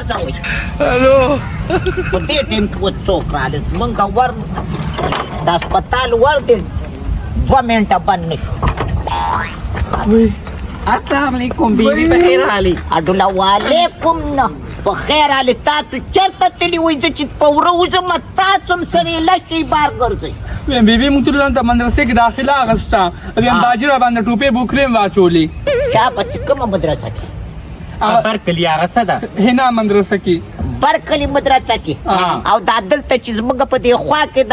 ځوي الو په دې ټیم کې و څوک راغلی زمونږ ور د هسپتال ور دی 2 منټه بند نه شو السلام علیکم بیبي په خیر حالي اډوله وعلیکم نه په خیر حالي تاسو چېرته تللي وئ زه چې په وره وځم تاسو هم سړی لکۍ بار ګرځئ بیبي موږ ټول ته مدرسې کې داخله اخیسته بیا باجي را باندې ټوپې بوکرې واچولې چا بچ کومه مدرسه کې برکلي هغه څه ده هنا مدرسه کې برکلي مدرسه کې او دا دلته چې زموږ په دې خوا کې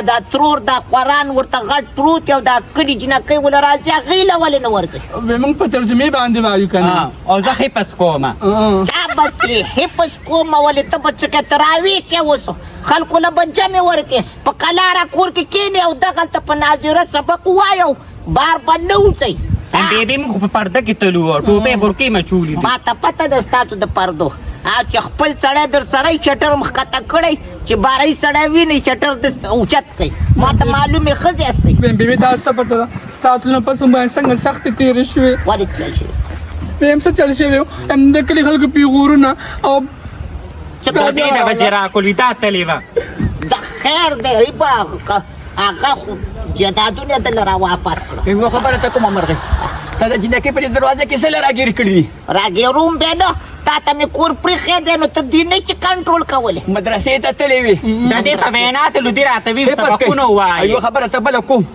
دا ترور دا قرآن ورته غټ پروت او دا کډي جنکۍ وله راځي هغې له ولې نه ورځئ موږ په ترجمې باندې وایو که نه او زه حفظ کومه دا بس یې حفظ کومه ولې ته به څه کې تراویح کې اوسو خلکو له به جمع ورکې په کلاره کور کې کښېنې او دغلته په ناظره سبق ووایو بار به نه وځئ بیبي موږ په پرده کې تلو ټوپې برکې مچولي دي ما ته پته ده ستاسو د پردو چې خپل سړی در سره شټر مخکته کړی چې بارۍ سړی ویني شټر د اوچت کوي ما ته معلومې ښځې استئ بیبي دا څه پته ده ساعتونه پس هم باندې څنګه سختې تېرې شوې ولې چل شي بیم څه چل شوی و د کلي خلکو پیغورونه او په دې نه به چې راکولي دا تلې وه د خیر دی هیبه هغه خو جدادونه دله را واپس کړه یوه خبره ته کومه مرغۍ تا د جنکۍ په دې دروازه کې څه راګیرې کړي دي راګیروم بیا نه تا ته مې کور پرېښی دی نو ته دې نه چې کنټرول کولی مدرسې ته تللی وي د دې ته وینا تلو دې راته وي سبقونه ووایي یوه خبره ته بله کوم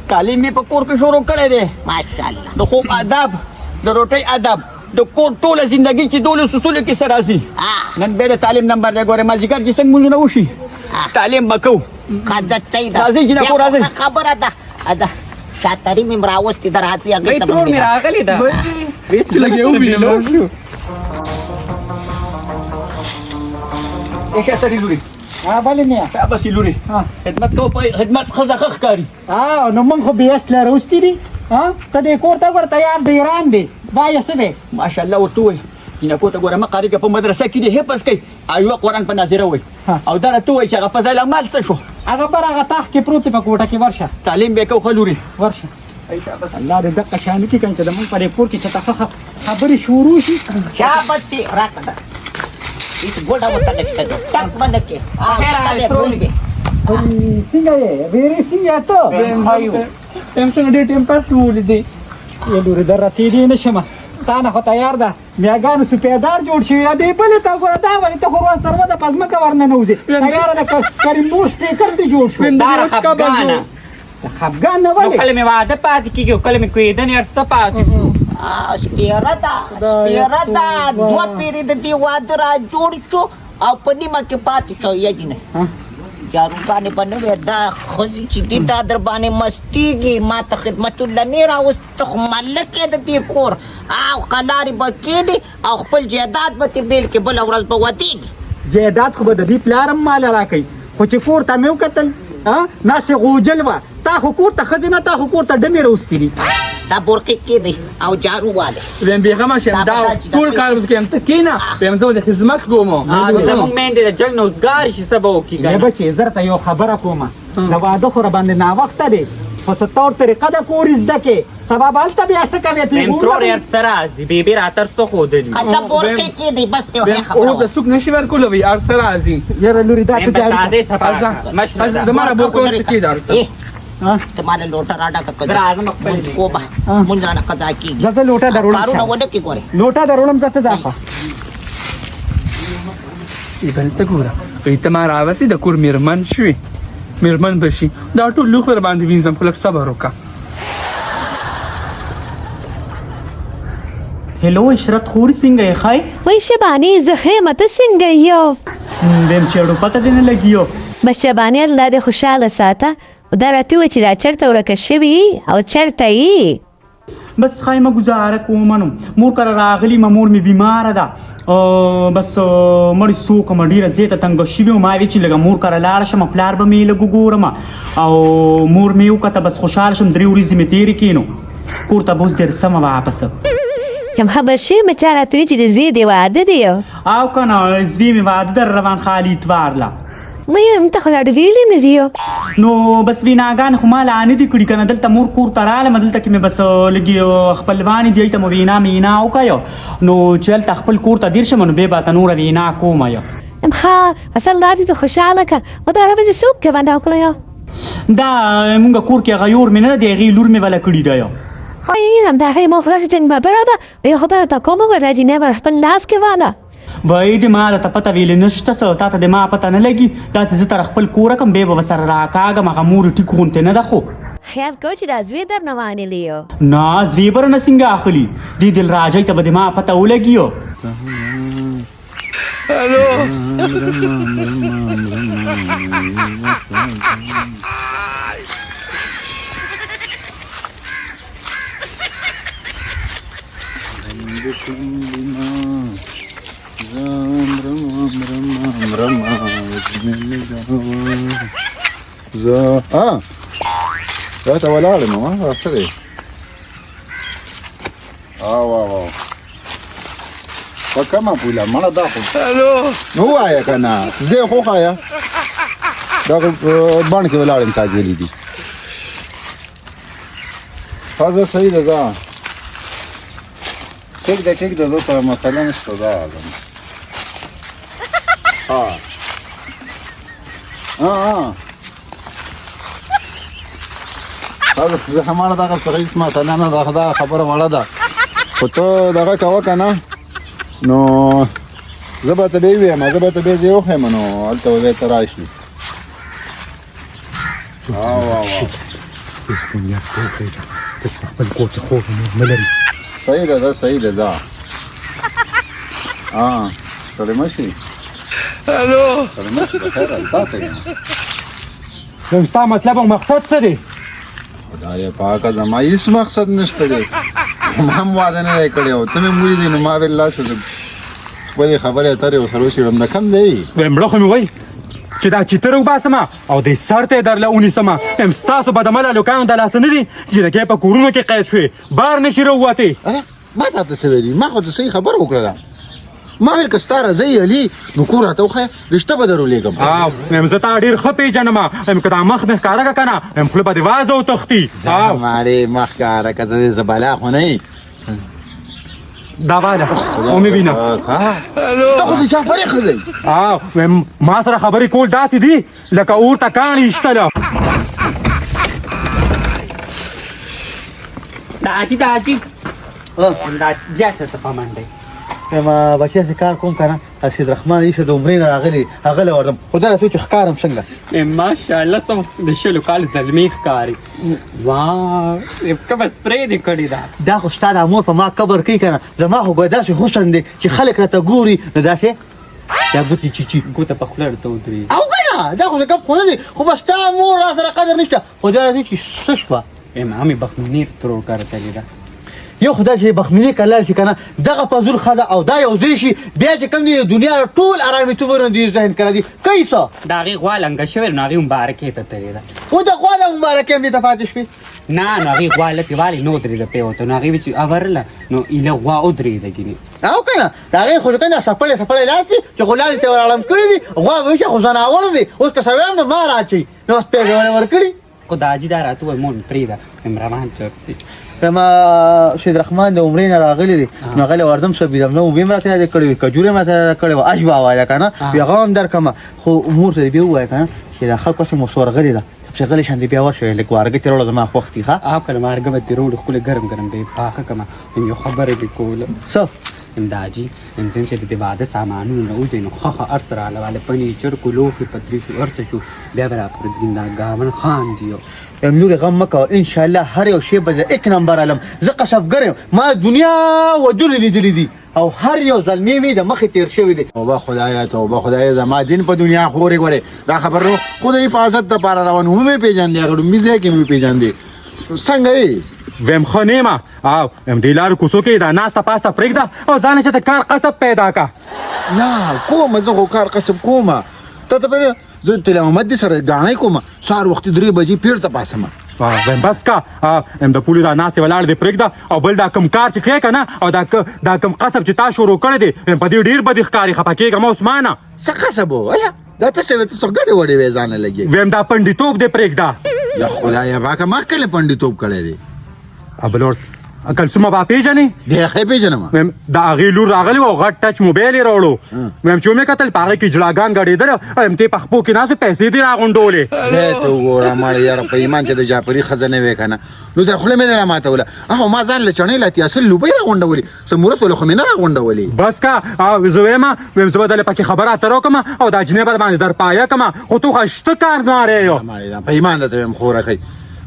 تعلیم مې په کور کې شروع کړی دی ماشاءالله د خوب آداب د روټۍ ادب د کور ټوله زندګي چې دولس اصولو کې څه راځي نن بیا د تعلیم نمبر دی ګورې مازدیګر چې څنګه مونځونه وشي تعلیم به کوو قدرت صحیح ده راځئ جنکو راځئ خبره ده ده شاتري مې راوستې ده راځي هغې ته ترور مې راغلې ده شاتري لورې بلې نه بسې لورې خدمت کوو خدمت ښځه ښه ښکاري نو موږ خو بې اصله راوستي دي ته دې کور ته ګوره تیار د ایران دی وایه څه دی ماشاءالله ورته ووایي جنکو ته ګوره مه قاریږه په مدرسه کې دې حفظ کوي او یوه قرآن په ناظره وایي او دا راته ووایي چې هغه فضل اعمال څه شو هغه بر هغه تاخ کې پروت دی په کوټه کې ورشه تعلیم به کوو ښه لورې ورشه الله دې دقه شانې کړي کنه چې زموږ په دې کور کې چې ته خبرې شروع شي چا بچې راکړه هېڅ ګوډه ورته نشته دی ټک به نه کې شته دی ټول دی څنګه یې ډېرې څنګه ته یم څنګه ډېر ټیم پاس ولیدې یې لورې در رسېدې نه شمه تا نه خو تیار ده میاګانو سپېدار جوړ شوي دی بلې ته ګوره دا ولې ته خو ورځ سره ده په ځمکه ورننوځې تیاره ده کریم نور سټیکر دې جوړ شو دا خفګانه خفګان نه ولې کله مې واده پاتې کېږي او کله مې کوېدنې ارڅه پاتې شو سپېره ده سپېره ده 2 پیرې د دې واده را جوړ شو او په نیمه کې پاتې شو یجنه جاروګانې به نه وې دا ښځې چې دي دا در باندې مستېږي ما ته خدمتالله نه راوستې ته خو ملک یې د دې کور او قلارې به کښېنې او خپل جایداد به ترې بېل کړي بله ورځ به ودېږي جایداد خو به د دې پلار هم ماله راکوي خو چې کور ته مې وکتل ناسې غوجل وه تا خو کور ته ښځې نه تا خو کور ته ډمې راوستي دي دا برقې کېدی او جارو والی ویم بېغمه شم دا ټول کار کوم ته کېنه ویم زه د خدمت کوم زموږ میندې د جنګ نوزګار شي څه به وکړي یا بچې زه درته یو خبره کومه د واده خو راباندې ناوخته دی خو څه طور طریقه د کور زده کې سبا به هلته بیا څه کوې ترور ارڅه راځي بیبي راته ارڅه ښودلي که برقې کېدی بس ته یو خبره او د څوک نشي ورکولی ارڅه راځي یاره لورې دا ته زما را بورکول سکې درته ته ماله لوټه راډکه کړه مونځ کوبه مونځ رانه قضا کېږي زه لوټه دروړم کارونه ونه کړي ګورې لوټه دروړم زه ته دا خوا دلته ګوره وایي ته ما راوسې د کور مېرمن شوې مېرمن به شي دا ټول لوښ ور باندې وینځم خو لږ صبر وکړه هلو عشرت خور څنګه یې ښایي وای شبانې زه ښه یم ته څنګه یو ویم چېړو پته دې نه لګي بس شبانې الله دې خوشحاله ساته دا راته ووایه چې دا چېرته ورکه شوي او چېرته یې بس ښایي ما ګزاره کومه نو مور کره راغلي ما مور مې بیماره ده بس مړې څوکمه ډېره زیاته تنګه شوې وم ما ویې چې لږه مور کره لاړه شم پلار به مې لږ وګورم او مور مې وکته بس خوشحاله شم 3 ورځې مې تېرې کړې نو کور ته به اوس درسمه واپسه یم خبر شوې چا راته وایي چې د زوی دې واده دی او که نه زوی مې واده در روان خالي اتوار له مې هم ته خو لا ویلې نه دي نو بس ویناګان خو ما لا نه دي کړي کنه دلته مور کور ته راغلم دلته کې مې بس لږ خپلوانې دي ته مو وینا مینا وکړو نو چې هلته خپل کور ته دېر شم نو بیا به ته نوره وینا کوم یو ها اصل دا دې ته خوشحاله که و دا هغه چې څوک کې باندې وکړه یو دا مونږ کور کې هغه یور مې نه دی هغې لور مې والا کړي ده یو هم دا هغې موافقه چې ببره ده یو خبره ته کوم وګوره چې نه به خپل لاس کې واله وای د ما ته پته ویلې نشته څه تا ته د ما پته نه لګي دا چې زه تر خپل کوره کم بیا به ورسره راکاږم هغه مور ټیک غوندې نه ده خو خیال کو چې دا زوی در نه وانلې یو نه زوی بر نه څنګه اخلي دې دل راځي ته به د ما پته ولګي دا ته ولاړم نو راشه دی او په کومه پوله مړه دا خو نو ووایه که نه زه خو ښایه دا بڼ کې ولاړم تا ویلي دي ښه صحیح ده ځه ټیک ده زه ته مسله نشته ځه زه هماړه دغه څه هېڅ مسله نه ده دا خبره وړه ده خو ته دغه کوه که نه نو زه به ته بیا ویم زه به ته بیا ځای وښیم نو هلته به بیا ته راشي صحیح ده صحیح ده ځه ستړی مه شي ستړی مه شي بخیر تا ته یم ستا مطلب او مقصد څه دی خدای پاکه زما هېڅ مقصد نشته دی ما هم واده نه دی کړی او ته مې ولیدې نو ما ویل لاشه خپلې خبرې اترې ورسره وشړم د کم دی مړه خو مې وایي چې دا چیتر وباسمه او د سر ته یې درله ونیسمه یم ستاسو بدعمله هلکانو د لاسه نه دي چې لکۍ په کورونو کې قید شوې بار نشي راووتې ما تا ته څه ویلي ما خو ته صحیح خبره وکړله ما ویل که ستا راځئ علي نو کور راته وښیه رشته به در ولېږم یم زه تا ډېر ښه پېژنم یم که دا مخ مې ښکاره که که نه یم خوله به دې وازه وتښتي مارې مخ ښکاره که زه بلا خو نه یې دا واله ومې وینه ته خو د جعفري ښځی ما سره خبرې کول داسې دي لکه اور ته کاڼي ایستله دا حاجي دا بیا چېرته په منډی ما بچی چې کار کوم کنه رشید رحمان ایشه د عمرې نه راغلی هغه له وردم خدای رسول چې ښکارم څنګه ماشاءالله سم د شلو کال زلمي ښکاري واه کومه سپرې دې کړې ده دا خو ستا د مور په ما قبر کوي کنه زما خو ګویا داسې حسن دی چې خلک راته ګوري نو داسې دا ګوتې چیچي ګوته په خوله ورته ودرېږي او کنه دا خو د کپ خو نه دی خو بس ستا مور را سره قدر نشته خدای رسول چې څه شوه مامې بخمنیر ترور کار تللی ده یو خدای چې بخمني کلل شي کنه دغه پزول خدا او دا یو ځای شي بیا چې کوم دی دنیا ټول آرامیتوبونه دي ذهن کړی دي کیسه د هغې غوا لنګه شوې نو هغې مبارکې ته تللی ده خو د غوا د مبارکې هم دې ته پاتې شوې نه نو هغې غوا لکې والې نه ودرېده پرېوته نو هغې وی چې اورله نو ایله غوا ودرېده ګینې او کنه د هغې خو کنه سپړې لاس دي چې خو لاندې ته ورالم کړي دي غوا به ویښه خو ځناور دي اوس که څه ویم نو ما راچوي نو سپی مې ورکړي خو د حاجي دا راته ووایي مور مې پرېږده عمرمان چرت دی کما شهید رحمان د عمرې نه راغلی دی نو هغه له وردم څه بيدم نو ویم راته یاد کړی وي کجورې ماته کړی و اشبا وایه کنه بیا غوم در کما خو مور ته بیا وایه کنه چې د خلکو سره مصور غلی ده چې غلی شان دی بیا ورشه لیک وارګه تیرول زما خوختي ښه او کله مارګه به تیرول خپل ګرم دی پاکه کما یو خبره دی کوله څه امداجي انځم چې د واده سامانونو نه وځي نو خخه ارسره علاوه فرنیچر کو لوخي پتري شو ارته شو بیا برا پر دیندا ګامن خان دیو نور غم مکه ان شاء الله هر یو شی به یک نمبر علم زه قصبګر ما دنیا ودل لیدلې دي او هر یو ظلمي مې د مخې تیر شوی دی توبه خدای زما دین په دنیا خورې غورې دا خبر نو خدای حفاظت لپاره روان هم مې پیژاندې هغه مې کې مې پیژاندې څنګه یې ویم ښه نیمه او یم دې لارو کوڅو کې دا ناسته پاسته پرېږده او ځان چې د کار قصب پیدا کا نه کومه زه خو کار قصب کومه ته ته زه تل محمد دي سره ګاڼې کومه سهار وختي 3 بجې پیرته پاسمه ویم بس کا ام د پولي دا ناستې ولاړ دې پرېږده او بل دا کم کار چې کوې که نه او دا کم قصب چې تا شروع کړی دی په دې ډېر بدې ښکاري خفه کېږم عثمانه څه قصب و دا ته څه ته څنګه وړې وې ځان لګي ویم دا پندیتوب دې پرېږده یا خدایا باکه ما کله پندیتوب کړی دی ابلور کلسومه با پیژنې ډېر ښه پېژنم ویم د هغې لور راغلی و غټ ټچ موبایل یې راوړو ویم چې ومې کتل په هغې کې جلاګان ګډېدل یم ته یې په خپو کې ناست پیسې دې راغونډولې دی ته وګوره ماړه یاره په ایمان چې د جعفري ښځه نه وې که نه نو د خوله مې نه راماتوله او ما ځان له چڼې لا اتیا سل روپۍ راغونډولې څه مورت وله خو مې نه راغونډولې بس کا زه ویم زه به دلې پکې خبره اتر وکړم او دا جنې به باندې در پایه کړم خو تو خو شته کار نارې یو په ایمان درته ویم خوره کوي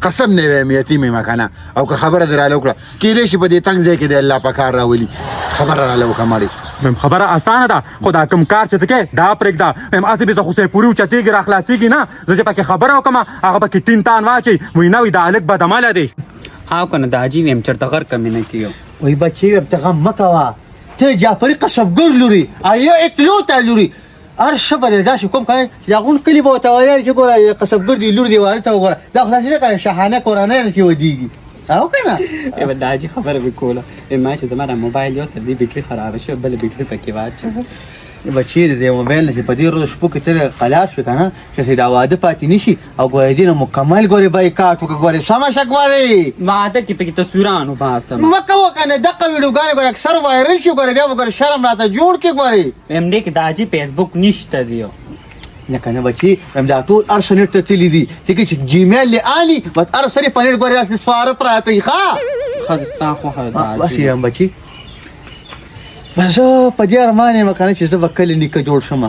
قسم نه ویم یتیم یم که نه او که خبره در راله وکړه کیدای شي په دې تنګ ځای کې د الله په کار راولي خبره راله وکړه ماړې خبره اسانه ده خو دا کوم کار چې ته کوې دا پرېږده هسې به زه خو سې پورې اوچتېږي را خلاصېږي نه زه چې پکې خبره وکړم هغه پکې تین تان واچوي وایي نه وایي دا هلک بدعمله دی او کنه دا عجیب یم چېرته غر کمې نه کېږم وای بچې ویم ته غم مه کوه ته جعفري قصبګر لوري یا اکلو ته لوري هر شپه دی داسې کوم کوي چې هغون کلي به ورته ویل چې ګوره قصبګر دی لور دی واده ته وګوره دا خو داسې نه کوي شاهانه کورنۍ نه چې ودېږي او که نه دا عجیب خبره مې کوله ما چې زما دا موبایل یو سر دې بیټري خرابه شوه بله بیټري پکې واچوه بچې د دې موبایل نه چې په دې ورځو شپو کې ته خلاص شوې که نه چې دا واده پاتې نه شي او ګورې دې نه مکمل ګورې بایکاټ وکړه ګورې سمه شه ګورې واده کې پکې تصویران وباسم مه کوه که نه دقه ویډیوګانې ګورې اکثر وایرل شي ګورې بیا به ګورې شرم راته جوړ کړې ګورې یم دې کې دا عجیب فیسبوک نشته دی لکه نه بچي دا ټول هر څه نېټ ته تللي دي ځکه چې جیمیل یې آلي بس هر څه یې په نېټ ګورې داسې سواره پراته وي ښه ښه ستا خوښه ده بس یم بچي بس زه په دې ارمان یم که نه چې زه به کلي نیکه جوړ شم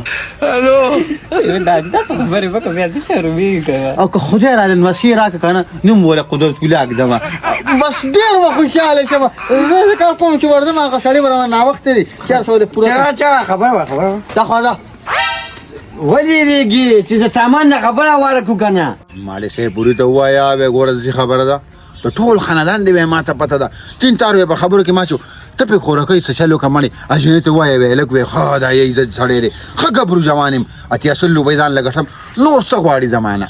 دا داسې خبرې وکړه بیا زه شرمېږم او که خدای راله لمسۍ راکړه که نه نوم وله قدرت ګله اږدمه بس ډېر به خوشحاله شم زه کار کوم چې ورځم هغه سړی به رانه ناوخته دی 400 د پوره خبره دا خو ده ولېږي چې د سامان نه خبره واره کړو که نه مالې صاحب پورې ته ووایه بیا ګوره داسې خبره ده د ټول خاندان دی ما ته پته ده تین تار وې په خبرو کې ما چې ته پې خوره کوي څه چل وکړه مړې اجنې ته ووایه وې هلک وې ښه دا یې عزت سړی دی ښه ګبرو جوان یم اتیا سل روپۍ ځان له ګټم نور څه غواړي زمانه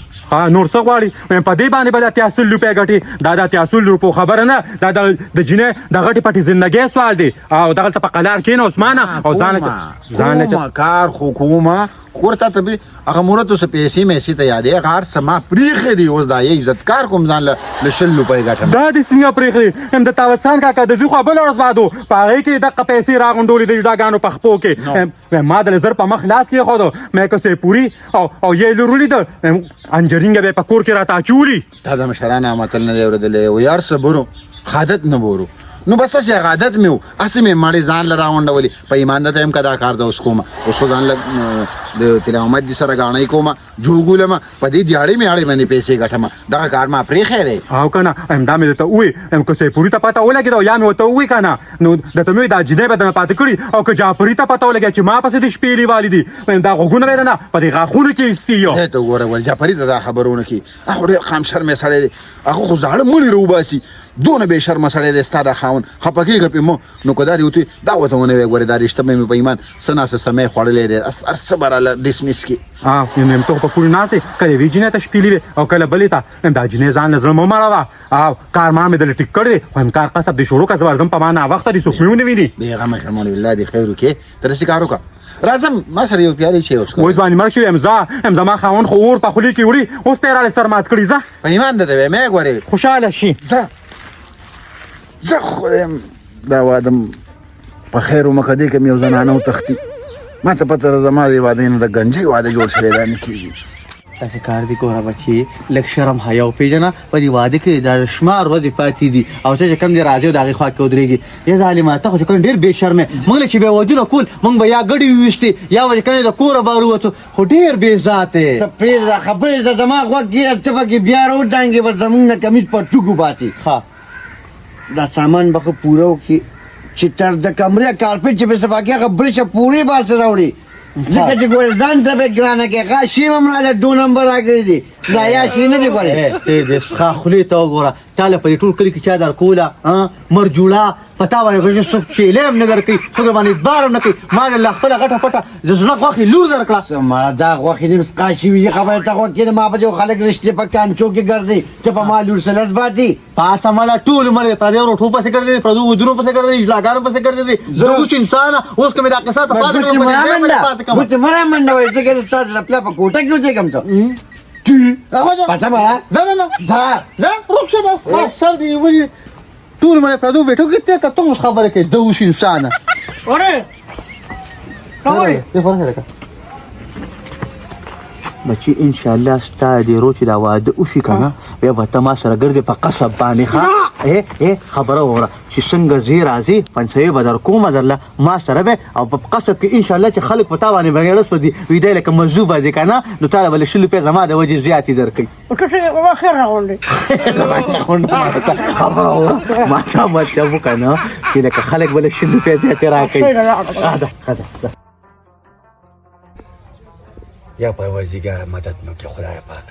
نور څه غواړي په دې باندې به د 83 روپۍ ګټي دا د 83 روپو خبره نه دا د جنې د غټې پټې زندګۍ سوال دی او دغلته په قلار کښېنه عثمانه او ځان کار خو کومه کور ته ته هغه مورته څه پیسې میسې ته یادې هغه هر څه ما پرېښې دي اوس دا یې عزت کار کوم ځان له 100 روپۍ ګټم دا دې څنګه پرېښې یم د تاوسان کاکا د زوی خوا بله ورځ واده په هغې کې دغه پیسې راغونډولې د جداګانو په خپو کې ما د زر په مخ لاس کېښودو مې که سیپوري او یې لور ولیدل انجرینګه به یې په کور کې راته اچولي دا د مشرانو متل نه دی اورېدلی و یار صبرو خادت نه بورو نو بس هسې هغه عادت مې و هسې مې مړې ځان له راغونډولې په ایمان درته یم که دا کار ده اوس کومه اوس خو ځان له د تلاومت دي سره ګاڼۍ کومه جوګولمه په دې دیاړې میاړې باندې پیسې ګټمه دغه کار ما پرېښی دی او که نه دا مې درته ووایي که سیپوري ته پته ولګېده او یا مې ورته ووایي که نه نو درته مې وایي دا جینۍ به درنه پاتې کړي او که جعفري ته پته ولګېده چې ما پسې د شپې لیوالي دي دا غوږونه به یې نه په دې غاښونو کې ایستي یو ته وګوره ول جعفري ته دا خبرونه کړي هغه ډېر خام شرمې سړی دی هغه خو زاړه مړي راوباسي دونه بې شرمه سړی دی ستا دا خاوند خفه کېږه پې مو نو که دا دې وتوي دا ورته ونه وایې ګورې دا رشته به مې په ایمان څه ناسه سمی خوړلی دی هر څه به راله ډسمس کړي یم ته په پورې ناست دی کله یوې جینۍ ته شپېلې وې او کله بلې ته دا جینۍ ځان له زړه مه مړوه او کار ما مې دله ټیک کړی دی خو کار قصب دې شروع کړه زه ورځم په ما ناوخته دي څوک مې ونه ویني بېغمه شه مولوي الله دې خیر وکړي ته داسې کار وکړه راځم ما سره یو پیالې شی اوس اوس باندې مړ شوی یم زما خاوند خو اور په خولې کې وړي اوس ته یې راله سر مات کړي ځه په ایمان درته وایم ګورې خوشحاله شي زه خدایم دا واده په خیر ومکه دې که مې یو زنانه وتښتي ما ته پته ده زما دې واده نه د ګنجۍ واده جوړ شوی دا نه کېږي داسې کار دي ګوره بچي لږ شرم حیا وپېژنه په دې واده کې دا شمار ورځې پاتې دي او ته چې کوم دی راځې او د هغې خوا کې ودرېږي یا ظالمه ته خو چې کوم ډېر بې شرمې موږ چې بیا ودونه کول موږ به یا ګډې وویشتې یا به چې کوم د کوره بار ووتو خو ډېر بې ذاتې ته پرېږده خبرې ته زما غوږ ګیره ته پکې بیا راودانګې بس زمونږ نه کمیز په ټوکو پاتې ښه دا سامان به خو پوره وکړي چې تر د کمرې کارپېټ چې به څه باقي هغه برشه پورې باسه راوړي ځکه چې ګورې ځان ته به ګرانه کې هغه شی هم راله 2 نمبر راکړي دي ضایع شي نه دی بلې ته دې ښه خولې ته وګوره تا له په دې ټول کلي کې چا در کوله مرجوړه پتا باندې غږ څوک چیلې هم نه درکوي څوک باندې اعتبار هم نه کوي ما له خپله غټه پټه د زړه غوښې لور درکړه ما دا غوښې دې مسقا شوي دي خبره ته غوږ کېده ما په جو خلک رشتې په کانچو کې ګرځي چې په ما لور سلس باندې پاسه مالا ټول عمر پردیو روټو پسې ګرځي پردو ودرو پسې ګرځي اجلاګانو پسې ګرځي زه اوس انسان اوس که مې دا قصه ته پاتې کړم ګوتې مه رامنډه وایي ځکه زه ستاسو پلا په کوټه کې اوسېږم ته پڅه مړه ځه روک شه دا سر دې نیولي ټول عمر پردو بیټو کې ته ته اوس خبره کوي د اوس انسانه بچی انشاءالله ستا دې روچ دا واده وشي که نه بیا به ته ما سره ګرځې په قصب باندې ښه خبره وکړه چې څنګه ځې راځې پنسوي به در کومه درله ما سره به او په قصب کې انشاءالله چې خلک په تا باندې بغېړه سوځي وي دی لکه مزو به ځې که نه نو تا له به له 100 روپۍ زما د وجې زیاتې درکوي خبره وکړه ما ته مطلب وکړه نه چې لکه خلک به له 100 روپۍ زیاتې راکوي یا پروردگار مدد وکړي خدای پاک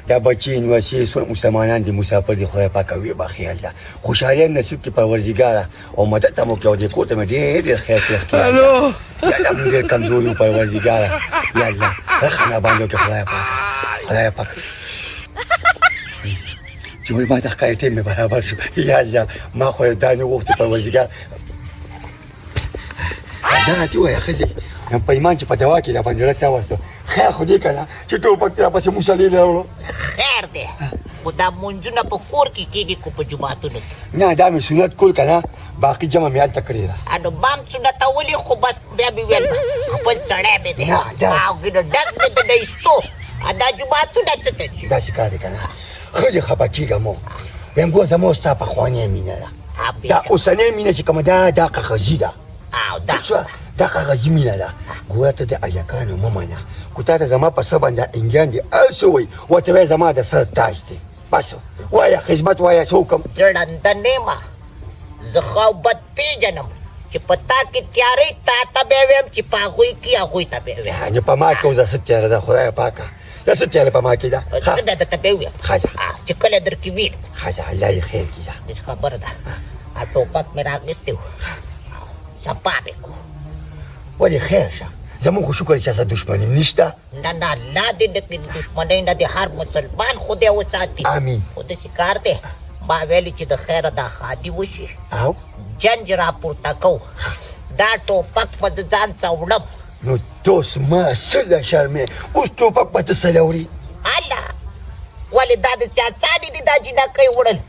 دا بچي نوسي مسلمانان دي مسافر دي خدای پاک وي بخي الله خوشحالي نصیب کې پروردگار او مدد مو کې او دې کوته مې ډېر خیر کړی الو یا الله موږ کمزوري پروردگار یا الله رحمه باندې کې خدای پاک چې موږ ما ته کایته مې برابر شو یا الله ما خو دا نه وخت پروردگار دا تی وای خزي په ایمان چې په دوا کې دا پنځړه څه واسه خیر خو دې کنه چې ټوپک تر پسې مصلی لاړو خیر دی خو دا مونځونه په کور کې کېږي کو په جوماتونو کې نه دا مې سنت کول کنه باقي جمع مې هلته کړې ده انو بام سنت ولې خو بس بیا مې ویل خپل سړی مې دی او ګینه ډک مې د ایستو دا جوماتونه څه ته دي داسې کار دی کنه ښځې خفه کېږم ویم ګوه زما ستا پخوانۍ مینه ده دا اوسنۍ مینه چې کومه ده دا کاغذي ده دا کاغذي مینه ده ګوره ته د الکانو مه منه کو تا ته زما په څه باندې انګیان دي هر څه وایي ورته وایه زما د سر تاج دی بس وایه خدمت وایه څه وکړم زړنده نیمه زه ښه او بد پېژنم چې په تا کې تیارې تا ته بیا ویم چې په هغوی کې هغوی ته بیا ویم یعنې په ما کې اوس دا څه تیاره ده خدایه پاکه دا څه تیاره په ما کې ده څه ده درته بیا ویم چې کله در کې وینم ښځه الله دې خیر کړي هېڅ خبره ده ټوپک مې رااخیستی و صفا مې کو ولې خیر شه زموږ خو شکر چې څه دښمني نشته نه نه الله دې نه کړي دښمنۍ نه د هر مسلمان خدای وساتي امین خو داسې کار دی ما ویلي چې د خیره دا ښادي وشي او جنج راپورته کو دا ټوپک به زه ځان څه وړم نو توس ما څه له شرمې اوس ټوپک به ته څه له وړي الله ولې دا د چا څاډې دي دا جینکۍ وړل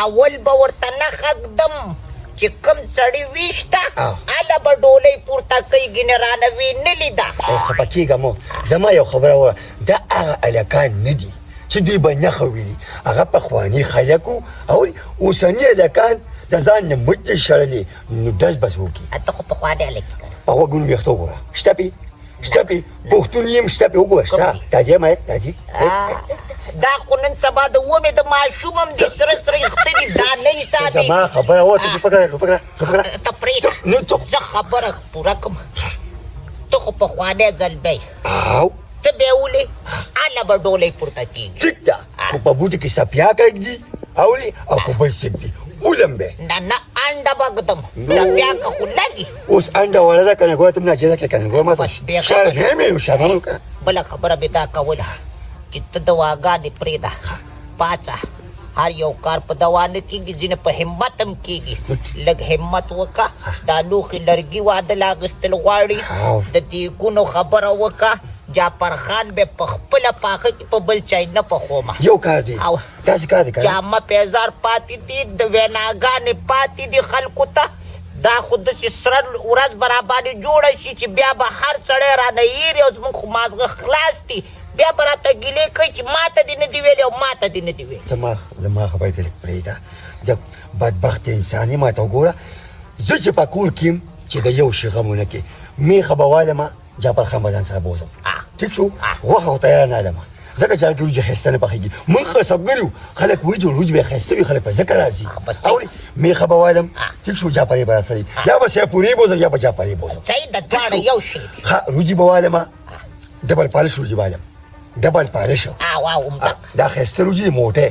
اول به ورته نښه ږدم چې کوم سړي ویشته هله به ډولۍ پورته کوي ګینې رانه وینلې ده خفه کېږم زما یو خبره وره دا هغه هلکان نه دي چې دوی به نښه ویلي هغه پخواني خلک وو او اوسني هلکان د ځان نه مچې شړلې نو ډز بس وکړي ته خو پخواني هلک یې که نه په غوږونو ویښته وګوره شته پې شته پې پښتون یم شته پې وګوره شته دا دی ما دا دی دا خو نن سبا د ومې د ماشوم هم دي سره سره یخته دي دا نه حسابې زما خبره وه ته پکړه ته پرېږده زه خبره پوره کړم ته خو پخوانی ځلبی او ته بیا ولې هله به ډولۍ پورته کېږي ټیک ده خو په بوټي کې سپیا کږدي اورې او که بل څوک دي ولم به نه نه انډه به ږدم چپیا که خو لګي اوس انډه وړه ده که نه ګوره ته هم ناجیزه کړې که نه ګوره ما شرمې مې شرمه وکړه بله خبره مې دا کوله چې ته دواګانې پرېږده پاڅه هر یو کار په دوا نه کېږي ځینې په همت هم کېږي لږ همت وکړه دا لوښي لرګي واده له اخیستل غواړي د دیګونو خبره وکړه جعفر خان به په خپله پاخه کې په بل چای نه پخومه یو کار دی داسې کار دی جامه پیزار پاتې دي د ویناګانې پاتې دي خلکو ته دا خو داسې سره ورځ به راباندې جوړه شي چې بیا به هر سړی رانه هېري او زموږ خو مازغه خلاص دي بیا به راته ګیلې کوي چې ما ته دې نه دي ویلي او ما ته دې نه دي ویلي زما خبرې ته لږ پرېږده د بدبخت انسان یې ما ته وګوره زه چې په کور کې یم چې د یو شي غم ونه کړي میخه به والمه جعفر خان به ځان سره بوځم ټیک شو غوښه خو تیاره نه علمه ځکه چې هلکې وریجې ښایسته نه پخېږي موږ قصبګر یو خلک وریجې وریجې به یې ښایسته وي خلک په ځکه راځي اورې میخه به والم ټیک شو جعفر یې به راسره یا به سیپورې بوځم یا به جعفر یې بوځم صحیح د دواړه یو شی ښه وریجې به والمه ډبل پالش وریجې والم ډبل پالش او عمده دا خسته روجي موټه